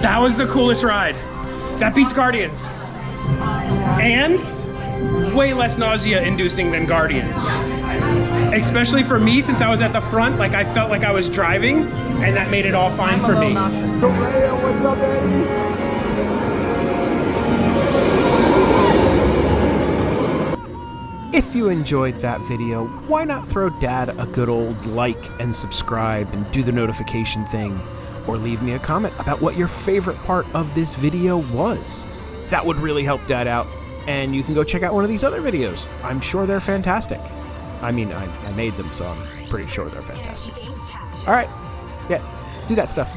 That was the coolest ride. That beats Guardians. And way less nausea inducing than Guardians. Especially for me, since I was at the front, like I felt like I was driving, and that made it all fine for me. What's up, Eddie? If you enjoyed that video, why not throw Dad a good old like and subscribe and do the notification thing, or leave me a comment about what your favorite part of this video was. That would really help Dad out, and you can go check out one of these other videos. I'm sure they're fantastic. I mean, I made them, so I'm pretty sure they're fantastic. All right, yeah, do that stuff.